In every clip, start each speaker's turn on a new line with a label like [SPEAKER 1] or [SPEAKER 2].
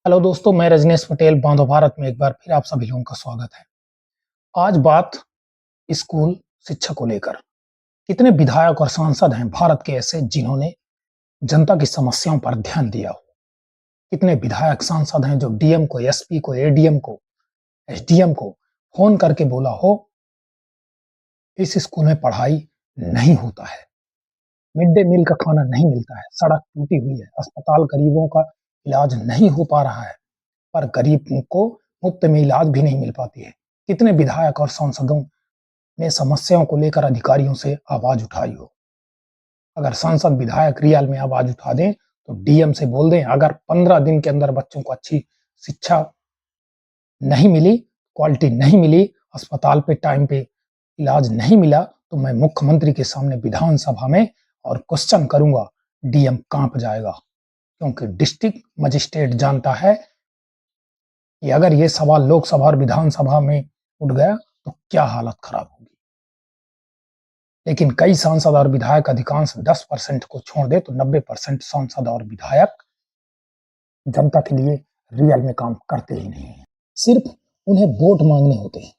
[SPEAKER 1] Hello दोस्तों, मैं रजनीश पटेल बांधो भारत में एक बार फिर आप सभी लोगों का स्वागत है। आज बात स्कूल शिक्षा को लेकर। कितने विधायक और सांसद हैं भारत के ऐसे जिन्होंने जनता की समस्याओं पर ध्यान दिया हो? कितने विधायक सांसद हैं जो डीएम को, एसपी को, एडीएम को, एसडीएम को फोन करके बोला हो इस स्कूल में पढ़ाई नहीं होता है, मिड डे मील का खाना नहीं मिलता है, सड़क टूटी हुई है, अस्पताल गरीबों का इलाज नहीं हो पा रहा है, पर गरीब को मुफ्त में इलाज भी नहीं मिल पाती है। कितने विधायक और सांसदों ने समस्याओं को लेकर अधिकारियों से आवाज उठाई हो? अगर सांसद विधायक रियल में आवाज उठा दें तो डीएम से बोल दें, अगर 15 दिन के अंदर बच्चों को अच्छी शिक्षा नहीं मिली, क्वालिटी नहीं मिली, अस्पताल पे टाइम पे इलाज नहीं मिला, तो मैं मुख्यमंत्री के सामने विधानसभा में और क्वेश्चन करूंगा, डीएम कांप जाएगा। क्योंकि डिस्ट्रिक्ट मजिस्ट्रेट जानता है कि अगर ये सवाल लोकसभा और विधानसभा में उठ गया तो क्या हालत खराब होगी। लेकिन कई सांसद और विधायक, अधिकांश 10% को छोड़ दे तो 90% सांसद और विधायक जनता के लिए रियल में काम करते ही नहीं है। सिर्फ उन्हें वोट मांगने होते हैं।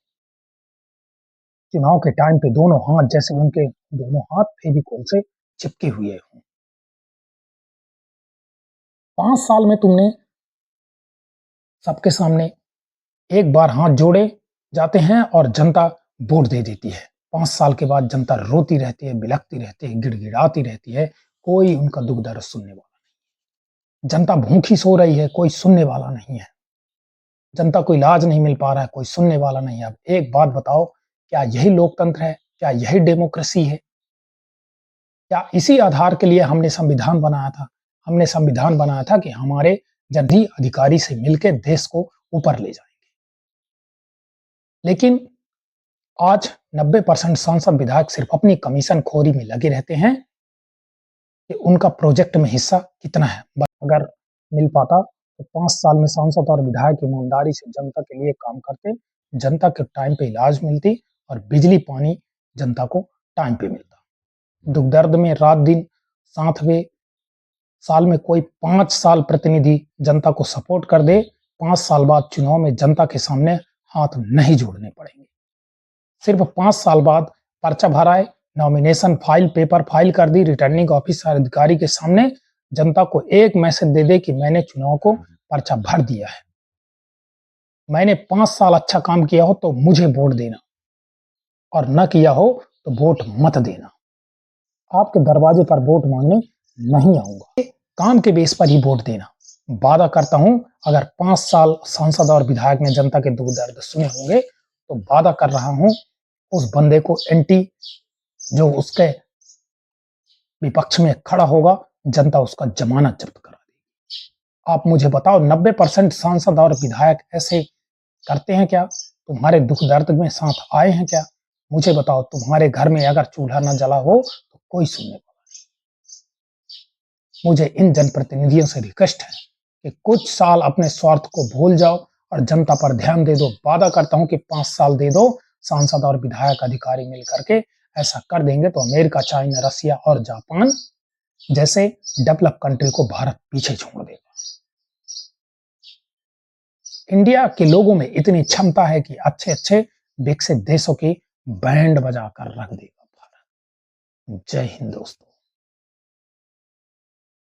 [SPEAKER 1] चुनाव के टाइम पे दोनों हाथ जैसे उनके दोनों हाथ फेविकोल से चिपके हुए हों। 5 साल में तुमने सबके सामने एक बार हाथ जोड़े जाते हैं और जनता वोट दे देती है। 5 साल के बाद जनता रोती रहती है, बिलखती रहती है, गिड़गिड़ाती रहती है, कोई उनका दुख दर्द सुनने वाला नहीं। जनता भूखी सो रही है, कोई सुनने वाला नहीं है। जनता को इलाज नहीं मिल पा रहा है, कोई सुनने वाला नहीं है। अब एक बात बताओ, क्या यही लोकतंत्र है? क्या यही डेमोक्रेसी है? क्या इसी आधार के लिए हमने संविधान बनाया था? हमने संविधान बनाया था कि हमारे जल्दी अधिकारी से मिलकर देश को ऊपर ले जाएंगे। लेकिन आज 90% सांसद विधायक सिर्फ अपनी कमीशन खोरी में लगे रहते हैं कि उनका प्रोजेक्ट में हिस्सा कितना है। अगर मिल पाता तो 5 साल में सांसद और विधायक ईमानदारी से जनता के लिए काम करते, जनता के टाइम पे इलाज मिलती और बिजली पानी जनता को टाइम पे मिलता। दुख दर्द में रात दिन साथ वे, साल में कोई 5 साल प्रतिनिधि जनता को सपोर्ट कर दे, 5 साल बाद चुनाव में जनता के सामने हाथ नहीं जोड़ने पड़ेंगे। सिर्फ 5 साल बाद पर्चा भराए, नॉमिनेशन फाइल, पेपर फाइल कर दी, रिटर्निंग ऑफिसर अधिकारी के सामने जनता को एक मैसेज दे दे कि मैंने चुनाव को पर्चा भर दिया है, मैंने 5 साल अच्छा काम किया हो तो मुझे वोट देना, और न किया हो तो वोट मत देना। आपके दरवाजे पर वोट मांगने नहीं आऊंगा, काम के बेस पर ही वोट देना। वादा करता हूं, अगर 5 साल सांसद और विधायक ने जनता के दुख दर्द सुने होंगे तो वादा कर रहा हूं, उस बंदे को एंटी जो उसके विपक्ष में खड़ा होगा, जनता उसका जमानत जब्त करा देगी। आप मुझे बताओ, 90% सांसद और विधायक ऐसे करते हैं क्या? तुम्हारे दुख दर्द में साथ आए हैं क्या? मुझे बताओ, तुम्हारे घर में अगर चूल्हा न जला हो तो कोई सुनने वाला नहीं। मुझे इन जनप्रतिनिधियों से रिक्वेस्ट है कि कुछ साल अपने स्वार्थ को भूल जाओ और जनता पर ध्यान दे दो। वादा करता हूं कि 5 साल दे दो, सांसद और विधायक अधिकारी मिल करके ऐसा कर देंगे तो अमेरिका, चाइना, रसिया और जापान जैसे डेवलप कंट्री को भारत पीछे छोड़ देगा। इंडिया के लोगों में इतनी क्षमता है कि अच्छे अच्छे विकसित देशों की बैंड बजा कर रख देगा भारत। जय हिंद दोस्तों।